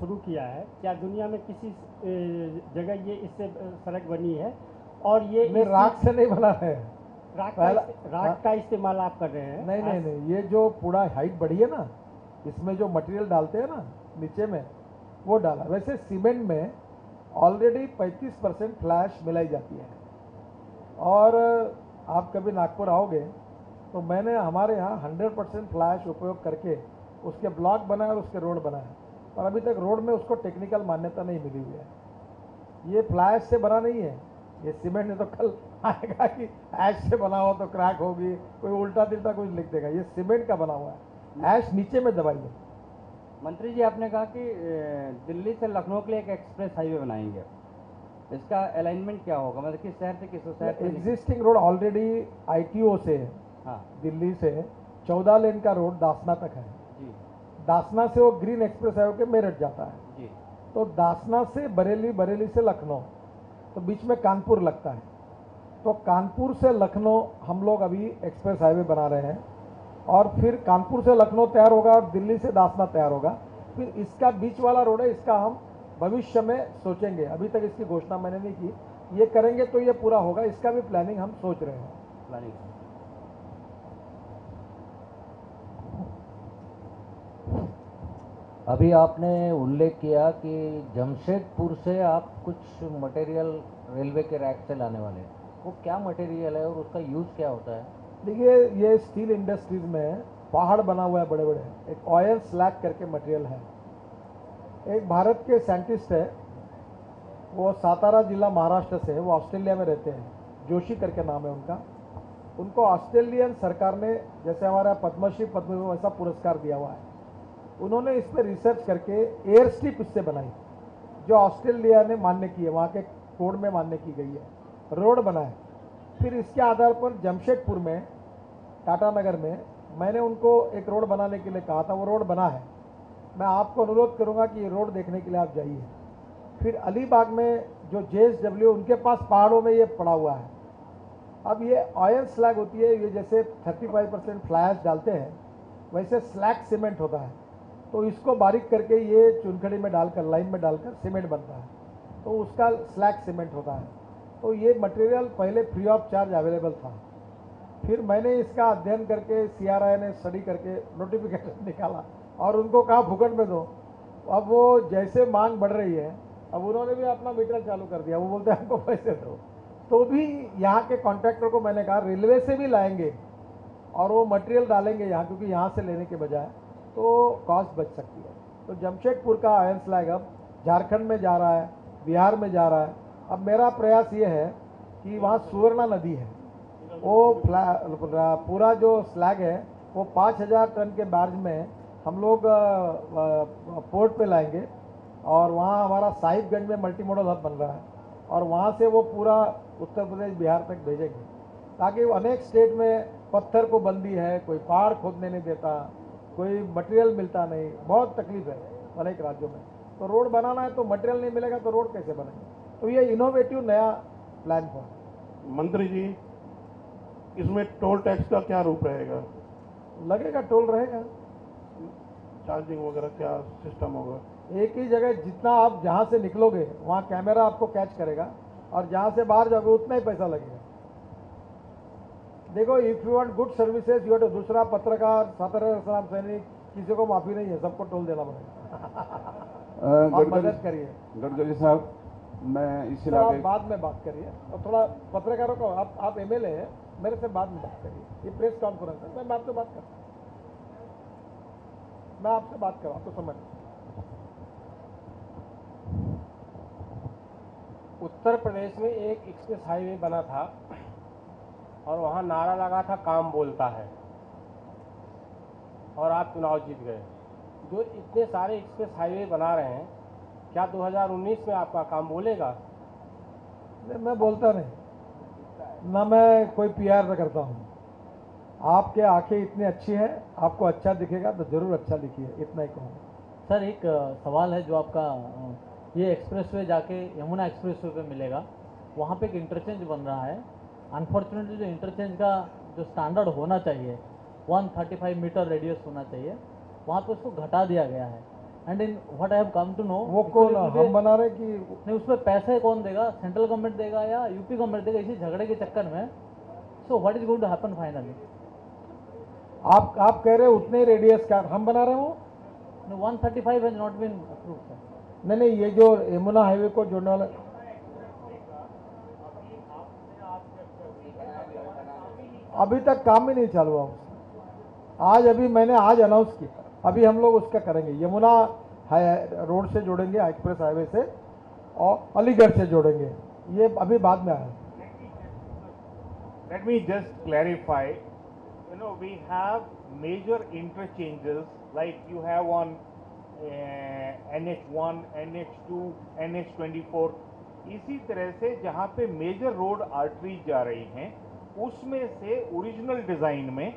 शुरू किया है, क्या दुनिया में किसी जगह ये इससे सड़क बनी है? और ये राख से नहीं बना है, राख का इस्तेमाल आप कर रहे हैं? नहीं, ये जो पूरा हाइट बढ़ी है ना, इसमें जो मटेरियल डालते हैं ना नीचे में, वो डाला। वैसे सीमेंट में ऑलरेडी 35% फ्लैश मिलाई जाती है। और आप कभी नागपुर आओगे तो मैंने हमारे यहाँ 100% फ्लैश उपयोग करके उसके ब्लॉक बनाए और उसके रोड बनाए, और अभी तक रोड में उसको टेक्निकल मान्यता नहीं मिली हुई है। ये फ्लैश से बना नहीं है, ये सीमेंट ने तो कल आएगा कि ऐश से बना हुआ तो क्रैक होगी, कोई उल्टा तिल्टा कुछ लिख देगा। ये सीमेंट का बना हुआ है, ऐश नीचे में दबाई है। मंत्री जी, आपने कहा कि दिल्ली से लखनऊ के लिए एक एक्सप्रेस हाईवे बनाएंगे, इसका अलाइनमेंट क्या होगा? मतलब किस शहर से किस शहर से? एग्जिस्टिंग रोड ऑलरेडी ITO से, हाँ, दिल्ली से 14 लेन का रोड दासना तक है जी। दासना से वो ग्रीन एक्सप्रेस हाईवे के मेरठ जाता है जी। तो दासना से बरेली, बरेली से लखनऊ, तो बीच में कानपुर लगता है। तो कानपुर से लखनऊ हम लोग अभी एक्सप्रेस हाईवे बना रहे हैं, और फिर कानपुर से लखनऊ तैयार होगा और दिल्ली से दासना तैयार होगा। फिर इसका बीच वाला रोड है, इसका हम भविष्य में सोचेंगे, अभी तक इसकी घोषणा मैंने नहीं की। ये करेंगे तो ये पूरा होगा, इसका भी प्लानिंग हम सोच रहे हैं। प्लानिंग। अभी आपने उल्लेख किया कि जमशेदपुर से आप कुछ मटेरियल रेलवे के रैक से लाने वाले हैं, वो क्या मटेरियल है और उसका यूज़ क्या होता है? देखिए, ये स्टील इंडस्ट्रीज में पहाड़ बना हुआ है बड़े बड़े, एक ऑयल स्लैग करके मटेरियल है। एक भारत के साइंटिस्ट है वो सातारा जिला महाराष्ट्र से है, वो ऑस्ट्रेलिया में रहते हैं, जोशी करके नाम है उनका। उनको ऑस्ट्रेलियन सरकार ने जैसे हमारा पद्मश्री पद्म वैसा पुरस्कार दिया हुआ है। उन्होंने इस पर रिसर्च करके एयर स्ट्रिप इससे बनाई जो ऑस्ट्रेलिया ने मान्य की है, वहाँ के कोड में मान्य की गई है, रोड बना है। फिर इसके आधार पर जमशेदपुर में टाटा नगर में मैंने उनको एक रोड बनाने के लिए कहा था, वो रोड बना है। मैं आपको अनुरोध करूंगा कि ये रोड देखने के लिए आप जाइए। फिर अलीबाग में जो JSW उनके पास पहाड़ों में ये पड़ा हुआ है। अब ये आयरन स्लैग होती है, ये जैसे 35% फ्लाई ऐश डालते हैं वैसे स्लैग सीमेंट होता है, तो इसको बारीक करके ये चुनखड़ी में डालकर लाइन में डालकर सीमेंट बनता है, तो उसका स्लैग सीमेंट होता है। तो ये मटेरियल पहले फ्री ऑफ चार्ज अवेलेबल था। फिर मैंने इसका अध्ययन करके CRI ने स्टडी करके नोटिफिकेशन निकाला और उनको कहा भूखंड में दो। अब वो जैसे मांग बढ़ रही है, अब उन्होंने भी अपना मीटर चालू कर दिया, वो बोलते हैं हमको पैसे दो। तो भी यहाँ के कॉन्ट्रैक्टर को मैंने कहा रेलवे से भी लाएंगे और वो मटेरियल डालेंगे यहाँ, क्योंकि यहाँ से लेने के बजाय तो कॉस्ट बच सकती है। तो जमशेदपुर का आयरन स्लैग अब झारखंड में जा रहा है, बिहार में जा रहा है। अब मेरा प्रयास ये है कि वहाँ सुवर्णा नदी है, वो पूरा जो स्लैग है वो 5000 टन के बार्ज में हम लोग पोर्ट पे लाएंगे और वहाँ हमारा साहिबगंज में मल्टी मॉडल हब बन रहा है और वहाँ से वो पूरा उत्तर प्रदेश बिहार तक भेजेंगे, ताकि अनेक स्टेट में पत्थर को बंदी है, कोई पहाड़ खोदने नहीं देता, कोई मटेरियल मिलता नहीं, बहुत तकलीफ है अनेक राज्यों में। तो रोड बनाना है तो मटेरियल नहीं मिलेगा तो रोड कैसे बनेंगे? तो ये इनोवेटिव नया प्लान था। मंत्री जी, इसमें टोल टैक्स का क्या रूप रहेगा? लगेगा, टोल रहेगा, चार्जिंग वगैरह क्या सिस्टम होगा? एक ही जगह जितना आप जहाँ से निकलोगे वहाँ कैमरा आपको कैच करेगा और जहाँ से बाहर जाओगे उतना ही पैसा लगेगा। देखो, if you want good services you have to, दूसरा पत्रकार, सातारा सैनिक, किसी को माफी नहीं है, सबको टोल देना पड़ेगा। आप मदद करिए। गडकरी साहब, मैं इस आप इलाके बाद में बात करिए और थोड़ा पत्रकारों को, आप MLA हैं, मेरे से बाद में बात करिए, ये प्रेस कॉन्फ्रेंस है, मैं आपसे बात करता हूँ, मैं आपसे बात करूँ, आपको समझ। उत्तर प्रदेश में एक एक्सप्रेस हाईवे बना था और वहाँ नारा लगा था काम बोलता है, और आप चुनाव जीत गए। जो इतने सारे एक्सप्रेस हाईवे बना रहे हैं, क्या 2019 में आपका काम बोलेगा? नहीं, मैं बोलता नहीं ना, मैं कोई PR से करता हूँ। आपके आंखें इतनी अच्छी हैं, आपको अच्छा दिखेगा तो जरूर अच्छा दिखिए, इतना ही कहूँगा। सर, एक सवाल है जो आपका, ये एक्सप्रेसवे जाके यमुना एक्सप्रेसवे पे मिलेगा, वहाँ पे एक इंटरचेंज बन रहा है। अनफॉर्चुनेटली जो इंटरचेंज का जो स्टैंडर्ड होना चाहिए 135 मीटर रेडियस होना चाहिए, वहाँ पे उसको घटा दिया गया है। And in what I have come to know, वो कौन हम बना रहे कि नहीं, उसमें पैसे कौन देगा? सेंट्रल गवर्नमेंट देगा या यूपी गवर्नमेंट देगा? इसी झगड़े के चक्कर में so what is going to happen finally? आप कह रहे हैं उतने रेडियस का हम बना रहे हो? 135 has not been approved sir. नहीं, ये जो यमुना हाईवे को जोड़ने वाला, अभी तक काम ही नहीं चालू हुआ उसका। अभी मैंने अनाउंस किया, अभी हम लोग उसका करेंगे, यमुना रोड से जोड़ेंगे एक्सप्रेस हाईवे से और अलीगढ़ से जोड़ेंगे, ये अभी बाद में आया। Let me just clarify. We have major interchanges like you have on NH1, NH2, NH24. इसी तरह से जहाँ पे मेजर रोड आर्टरीज जा रही हैं, उसमें से ओरिजिनल डिजाइन में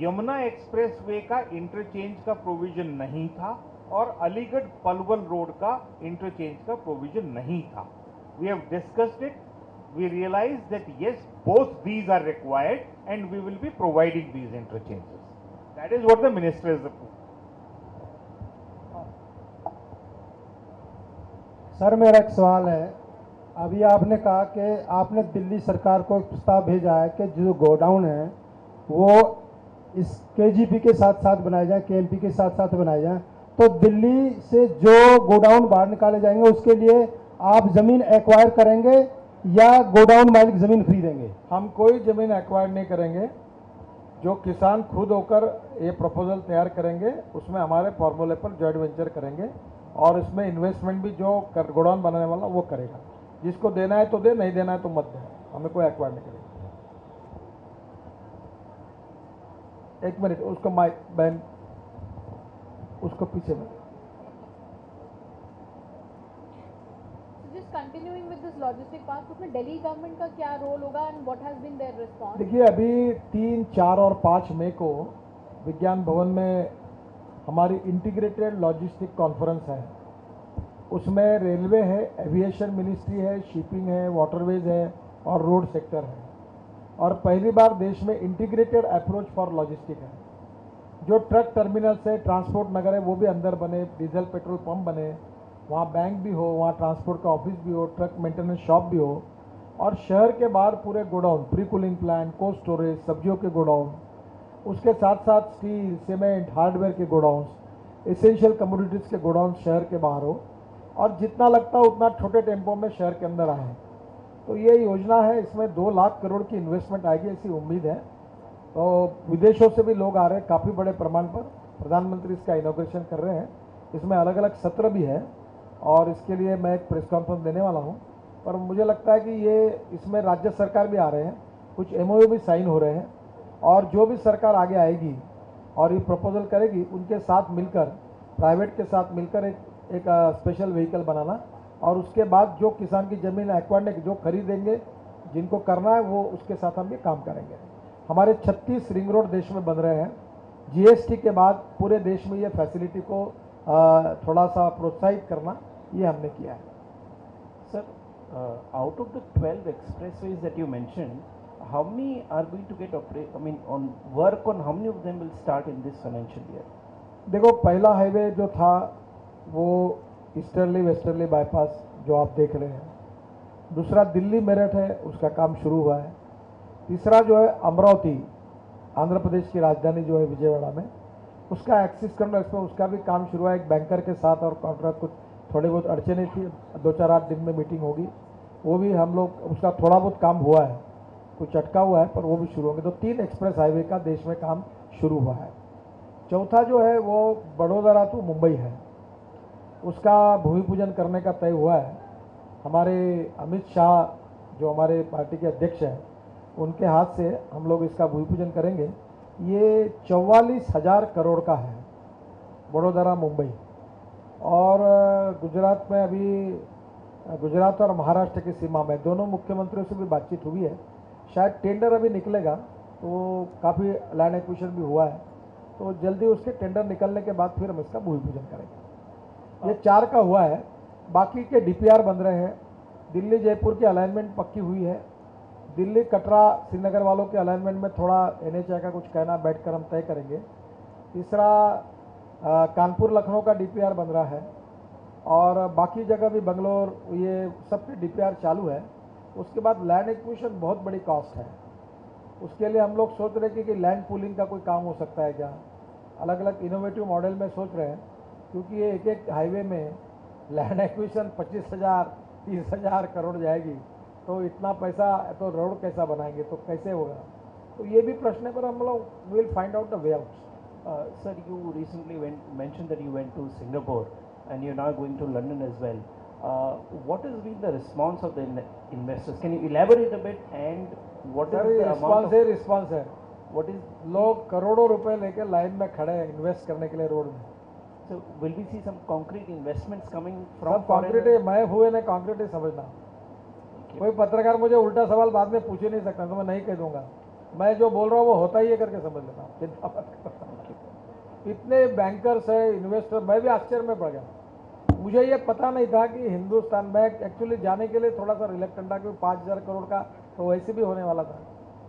यमुना एक्सप्रेसवे का इंटरचेंज का प्रोविजन नहीं था और अलीगढ़ पलवल रोड का इंटरचेंज का प्रोविजन नहीं था। We have discussed it. We realized that yes, both these are required and we will be providing these interchanges. That is what the minister has approved. Sir, मेरा एक सवाल है। अभी आपने कहा कि आपने दिल्ली सरकार को एक प्रस्ताव भेजा है कि जो गोडाउन है वो इस KGP के साथ साथ बनाए जाए, KMP के साथ साथ बनाए जाए। तो दिल्ली से जो गोडाउन बाहर निकाले जाएंगे उसके लिए आप जमीन एक्वायर करेंगे या गोडाउन मालिक जमीन खरीदेंगे? हम कोई जमीन एक्वायर नहीं करेंगे, जो किसान खुद होकर ये प्रपोजल तैयार करेंगे उसमें हमारे फॉर्मूले पर जॉइंट वेंचर करेंगे और इसमें इन्वेस्टमेंट भी जो गोडाउन बनाने वाला वो करेगा। जिसको देना है तो दे, नहीं देना है तो मत दे, हमें कोई एक्वायर नहीं करेगा। एक मिनट, उसको माइक बहन, उसको पीछे में। Just continuing with this logistic park, उसमें दिल्ली गवर्नमेंट का क्या रोल होगा and what has been there response? देखिए, अभी 3, 4 और 5 मई को विज्ञान भवन में हमारी इंटीग्रेटेड लॉजिस्टिक कॉन्फ्रेंस है। उसमें रेलवे है, एविएशन मिनिस्ट्री है, शिपिंग है, वाटरवेज है और रोड सेक्टर है। और पहली बार देश में इंटीग्रेटेड अप्रोच फॉर लॉजिस्टिक है। जो ट्रक टर्मिनल्स है, ट्रांसपोर्ट नगर है, वो भी अंदर बने, डीजल पेट्रोल पंप बने, वहाँ बैंक भी हो, वहाँ ट्रांसपोर्ट का ऑफिस भी हो, ट्रक मेंटेनेंस शॉप भी हो, और शहर के बाहर पूरे godown, pre cooling plant, cold storage, सब्जियों के गोडाउन, उसके साथ साथ स्टील, सीमेंट, हार्डवेयर के गोडाउन, एसेंशियल कमोडिटीज़ के गोडाउन शहर के बाहर हो, और जितना लगता है उतना छोटे टेम्पो में शहर के अंदर आए। तो ये योजना है, इसमें 2 लाख करोड़ की इन्वेस्टमेंट आएगी ऐसी उम्मीद है। तो विदेशों से भी लोग आ रहे हैं काफ़ी बड़े प्रमाण पर। प्रधानमंत्री इसका इनॉग्रेशन कर रहे हैं। इसमें अलग अलग सत्र भी है और इसके लिए मैं एक प्रेस कॉन्फ्रेंस देने वाला हूं। पर मुझे लगता है कि ये इसमें राज्य सरकार भी आ रहे हैं, कुछ MOU भी साइन हो रहे हैं, और जो भी सरकार आगे आएगी और ये प्रपोजल करेगी, उनके साथ मिलकर, प्राइवेट के साथ मिलकर एक स्पेशल व्हीकल बनाना, और उसके बाद जो किसान की ज़मीन एक्वायर जो खरीदेंगे, जिनको करना है, वो उसके साथ हम भी काम करेंगे। हमारे 36 रिंग रोड देश में बन रहे हैं। GST के बाद पूरे देश में ये फैसिलिटी को थोड़ा सा प्रोत्साहित करना, ये हमने किया है। Sir, out of the 12 expressways that you mentioned, how many are going to get work on how many of them will start in this financial year? देखो, पहला हाईवे जो था वो ईस्टर्ली वेस्टर्ली बाईपास जो आप देख रहे हैं। दूसरा दिल्ली मेरठ है, उसका काम शुरू हुआ है। तीसरा जो है अमरावती, आंध्र प्रदेश की राजधानी जो है विजयवाड़ा में, उसका एक्सिस करना, इसमें उसका भी काम शुरू हुआ है एक बैंकर के साथ, और कॉन्ट्रैक्ट कुछ थोड़ी बहुत अड़चने थी, 2-4-8 दिन में मीटिंग होगी, वो भी हम लोग, उसका थोड़ा बहुत काम हुआ है, कुछ अटका हुआ है, पर वो भी शुरू होंगे। तो 3 एक्सप्रेस हाईवे का देश में काम शुरू हुआ है। चौथा जो है वो बड़ोदरा टू मुंबई है, उसका भूमि पूजन करने का तय हुआ है। हमारे अमित शाह जो हमारे पार्टी के अध्यक्ष हैं, उनके हाथ से हम लोग इसका भूमि पूजन करेंगे। ये 44,000 करोड़ का है, बड़ोदरा मुंबई। और गुजरात में अभी, गुजरात और महाराष्ट्र की सीमा में दोनों मुख्यमंत्रियों से भी बातचीत हुई है। शायद टेंडर अभी निकलेगा, तो काफ़ी लैंड एक्विजिशन भी हुआ है, तो जल्दी उसके टेंडर निकलने के बाद फिर हम इसका भूमि पूजन करेंगे। ये 4 का हुआ है, बाकी के DPR बन रहे हैं। दिल्ली जयपुर की अलाइनमेंट पक्की हुई है। दिल्ली कटरा श्रीनगर वालों के अलाइनमेंट में थोड़ा NHAI का कुछ कहना बैठकर हम तय करेंगे। तीसरा कानपुर लखनऊ का DPR बन रहा है, और बाकी जगह भी बंगलोर, ये सब के DPR चालू है। उसके बाद लैंड एक्विजिशन बहुत बड़ी कॉस्ट है, उसके लिए हम लोग सोच रहे हैं कि लैंड पूलिंग का कोई काम हो सकता है क्या, अलग अलग इनोवेटिव मॉडल में सोच रहे हैं, क्योंकि ये एक हाईवे में लैंड एक्विजिशन 25,000 30,000 करोड़ जाएगी, तो इतना पैसा तो रोड कैसा बनाएंगे, तो कैसे होगा। तो ये भी प्रश्न है, पर हम लोग will find out the way out. Sir, you recently mentioned that you went to Singapore and you're now going to London as well. What has been the response of the investors? Can you elaborate a bit, and what is the amount of... response है, What is... लोग करोड़ों रुपए लेके लाइन में खड़े हैं इन्वेस्ट करने के लिए रोड में। So will we see some concrete investments coming सब from कॉन्क्रीट है, मैं हुए ने कॉन्क्रीट ही समझना। कोई पत्रकार मुझे उल्टा सवाल बाद में पूछ ही नहीं सकता, तो मैं नहीं कह दूंगा। मैं जो बोल रहा हूँ वो होता ही है करके समझ लेता हूँ, चिंता मत करता। इतने बैंकर्स है, इन्वेस्टर, मैं भी आश्चर्य में पड़ गया। मुझे ये पता नहीं था कि हिंदुस्तान में, एक्चुअली जाने के लिए थोड़ा सा रिलेक्टेंट था, क्योंकि 5,000 करोड़ का तो वैसे भी होने वाला था,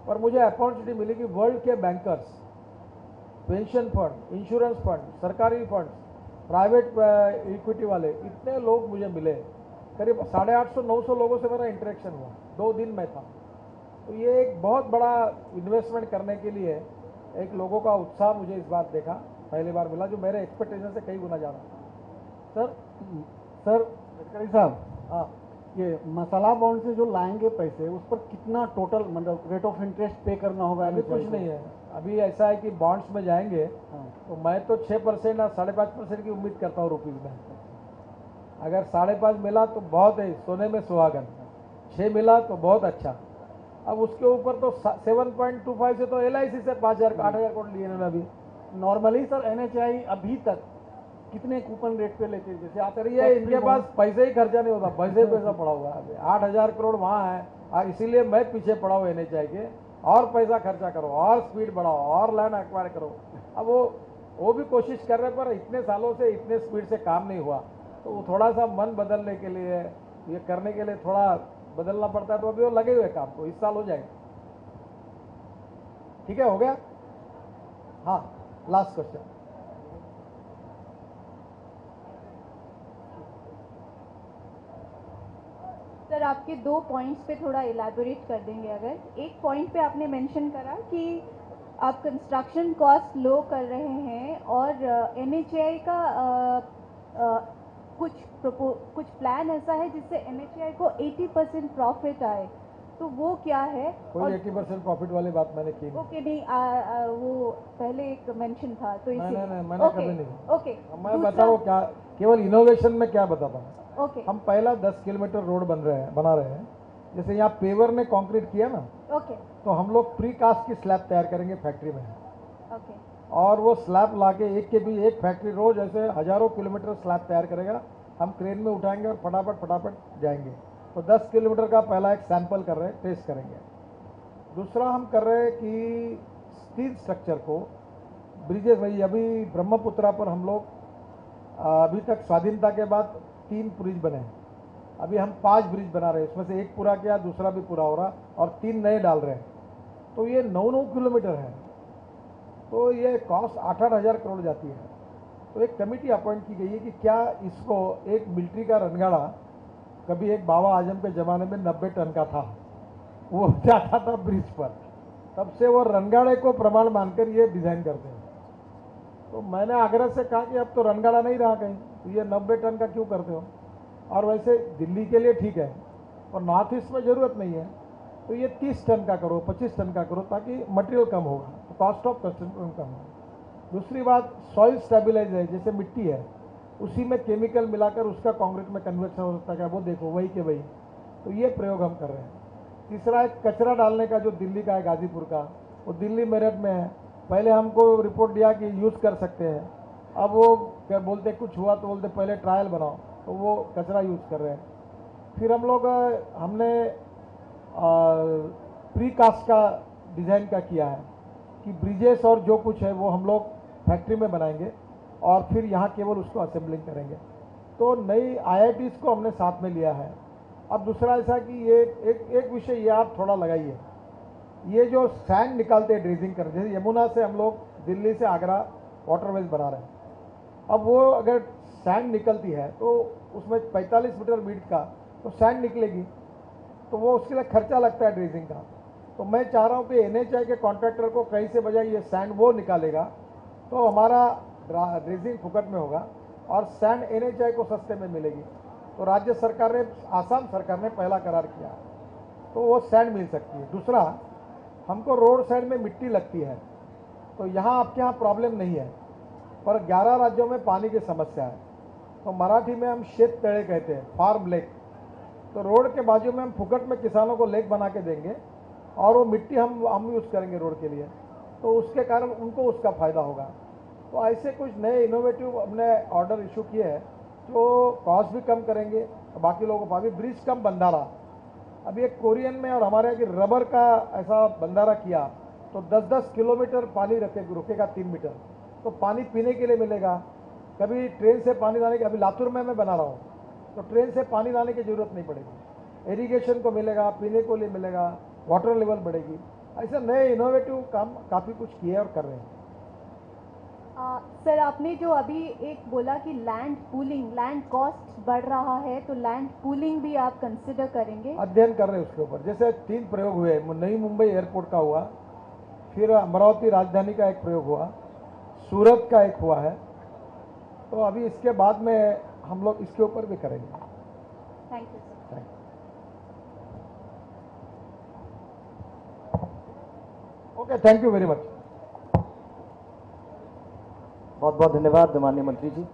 पर मुझे अपॉर्चुनिटी मिली कि वर्ल्ड के bankers, pension fund, insurance fund, सरकारी फंड, प्राइवेट इक्विटी वाले, इतने लोग मुझे मिले। करीब 850-900 लोगों से मेरा इंटरेक्शन हुआ, 2 दिन में था। तो ये एक बहुत बड़ा इन्वेस्टमेंट करने के लिए एक लोगों का उत्साह मुझे इस बार देखा, पहली बार मिला, जो मेरे एक्सपेक्टेशन से कई गुना ज़्यादा था। सर गडकरी साहब, हाँ, ये मसाला बॉन्ड से जो लाएंगे पैसे, उस पर कितना टोटल मतलब रेट ऑफ इंटरेस्ट पे करना होगा? अभी कुछ नहीं है। अभी ऐसा है कि बॉन्ड्स में जाएंगे, तो मैं तो 6% या 5.5% की उम्मीद करता हूँ रुपीज़ में। अगर 5.5 मिला तो बहुत है, सोने में सुहागन। 6 मिला तो बहुत अच्छा। अब उसके ऊपर तो 7.25 से तो LIC से 8,000 करोड़ लिए इन्होंने अभी। नॉर्मली सर NHAI अभी तक कितने कूपन रेट पे लेते हैं? जैसे आप ये इनके पास पैसे ही खर्चा नहीं होता, पैसे पैसा पड़ा हुआ है अभी। 8,000 करोड़ वहाँ है और इसीलिए मैं पीछे पड़ा हूँ NHAI के, और पैसा खर्चा करो और स्पीड बढ़ाओ और लैंड एक्वायर करो। अब वो भी कोशिश कर रहे, पर इतने सालों से इतने स्पीड से काम नहीं हुआ, तो वो थोड़ा सा मन बदलने के लिए, ये करने के लिए थोड़ा बदलना पड़ता है। तो अभी वो लगे हुए काम को, इस साल हो जाएगा। ठीक है, हो गया। हाँ, लास्ट क्वेश्चन। सर आपके 2 पॉइंट्स पे थोड़ा इलैबोरेट कर देंगे अगर। एक पॉइंट पे आपने मेंशन करा कि आप कंस्ट्रक्शन कॉस्ट लो कर रहे हैं और NHAI का कुछ प्लान ऐसा है जिससे NHAI को 80% प्रॉफिट आए, तो वो क्या है? कोई 80% प्रॉफिट वाली बात मैंने की नहीं। ओके, नहीं वो पहले एक मेंशन था तो नहीं, इसीलिए मैंने कभी नहीं। ओके, मैं बता रहा हूँ क्या, केवल इनोवेशन में क्या बताता हूँ। ओके, हम पहला 10 किलोमीटर रोड बना रहे हैं। जैसे यहाँ पेवर ने कंक्रीट किया ना, ओके, तो हम लोग प्री कास्ट की स्लैब तैयार करेंगे फैक्ट्री में, ओके, और वो स्लैब लाके एक फैक्ट्री रोज ऐसे हजारों किलोमीटर स्लैब तैयार करेगा। हम क्रेन में उठाएंगे और फटाफट जाएंगे। तो 10 किलोमीटर का पहला एक सैंपल कर रहे हैं, टेस्ट करेंगे। दूसरा हम कर रहे हैं कि स्टील स्ट्रक्चर को ब्रिजेस, वही अभी ब्रह्मपुत्रा पर हम लोग अभी तक स्वाधीनता के बाद 3 ब्रिज बने हैं, अभी हम 5 ब्रिज बना रहे हैं। उसमें से एक पूरा किया, दूसरा भी पूरा हो रहा और 3 नए डाल रहे हैं। तो ये 9 किलोमीटर है, तो ये कॉस्ट 8-8 हज़ार करोड़ जाती है। तो एक कमेटी अपॉइंट की गई है कि क्या इसको, एक मिलिट्री का रनगाड़ा कभी एक बाबा आजम के ज़माने में 90 टन का था, वो जाता था ब्रिज पर, तब से वो रनगाड़े को प्रमाण मानकर ये डिज़ाइन करते हैं। तो मैंने आगरा से कहा कि अब तो रनगाड़ा नहीं रहा कहीं, तो ये 90 टन का क्यों करते हो? और वैसे दिल्ली के लिए ठीक है और नॉर्थ ईस्ट में ज़रूरत नहीं है, तो ये 30 टन का करो, 25 टन का करो, ताकि मटेरियल कम होगा, तो कॉस्ट ऑफ कंस्ट्रक्शन कम होगा। दूसरी बात, सॉइल स्टेबलाइजर है, जैसे मिट्टी है उसी में केमिकल मिलाकर उसका कंक्रीट में कन्वर्शन हो सकता है, वो देखो वही के वही। तो ये प्रयोग हम कर रहे हैं। तीसरा, एक कचरा डालने का जो दिल्ली का है, गाजीपुर का, वो दिल्ली मेरठ में है। पहले हमको रिपोर्ट दिया कि यूज़ कर सकते हैं, अब वो क्या बोलते, कुछ हुआ तो बोलते पहले ट्रायल बनाओ, तो वो कचरा यूज़ कर रहे हैं। फिर हम लोग हमने प्री कास्ट का डिज़ाइन का किया है कि ब्रिजेस और जो कुछ है वो हम लोग फैक्ट्री में बनाएंगे और फिर यहाँ केवल उसको असेंबलिंग करेंगे। तो नई IITs को हमने साथ में लिया है। अब दूसरा ऐसा कि ये एक विषय ये आप थोड़ा लगाइए, ये जो सैंड निकालते हैं ड्रेजिंग कर, जैसे यमुना से हम लोग दिल्ली से आगरा वाटरवेज बना रहे हैं। अब वो अगर सैंड निकलती है तो उसमें 45 मीटर मीट का तो सैंड निकलेगी, तो वो उसके लिए खर्चा लगता है ड्रेजिंग का। तो मैं चाह रहा हूँ कि NHAI के कॉन्ट्रैक्टर को कहीं से बजाय ये सैंड वो निकालेगा, तो हमारा ड्रेजिंग फुकट में होगा और सैंड NHAI को सस्ते में मिलेगी। तो राज्य सरकार ने, आसाम सरकार ने पहला करार किया, तो वो सैंड मिल सकती है। दूसरा, हमको रोड साइड में मिट्टी लगती है, तो यहाँ आपके यहाँ प्रॉब्लम नहीं है, पर 11 राज्यों में पानी की समस्या है। तो मराठी में हम शेत तळे कहते हैं, फार्म लेक। तो रोड के बाजू में हम फुकट में किसानों को लेक बना के देंगे और वो मिट्टी हम यूज़ करेंगे रोड के लिए, तो उसके कारण उनको उसका फ़ायदा होगा। तो ऐसे कुछ नए इनोवेटिव हमने ऑर्डर इशू किए हैं जो कॉस्ट भी कम करेंगे, बाकी लोगों को। अभी ब्रिज कम बंधारा, अभी एक कोरियन में और हमारे यहाँ की रबर का ऐसा बंधारा किया, तो 10-10 किलोमीटर पानी रुकेगा 3 मीटर, तो पानी पीने के लिए मिलेगा। कभी ट्रेन से पानी लाने की, अभी लातूर में मैं बना रहा हूँ, तो ट्रेन से पानी लाने की ज़रूरत नहीं पड़ेगी, इरिगेशन को मिलेगा, पीने को लिए मिलेगा, वाटर लेवल बढ़ेगी। ऐसे नए इनोवेटिव काम काफ़ी कुछ किए और कर रहे हैं। सर आपने जो अभी एक बोला कि लैंड पूलिंग, लैंड कॉस्ट बढ़ रहा है, तो लैंड पूलिंग भी आप कंसिडर करेंगे? अध्ययन कर रहे हैं उसके ऊपर। जैसे 3 प्रयोग हुए, नई मुंबई एयरपोर्ट का हुआ, फिर अमरावती राजधानी का एक प्रयोग हुआ, सूरत का एक हुआ है, तो अभी इसके बाद में हम लोग इसके ऊपर भी करेंगे। Thank you sir. Okay, thank you very much. बहुत बहुत धन्यवाद माननीय मंत्री जी।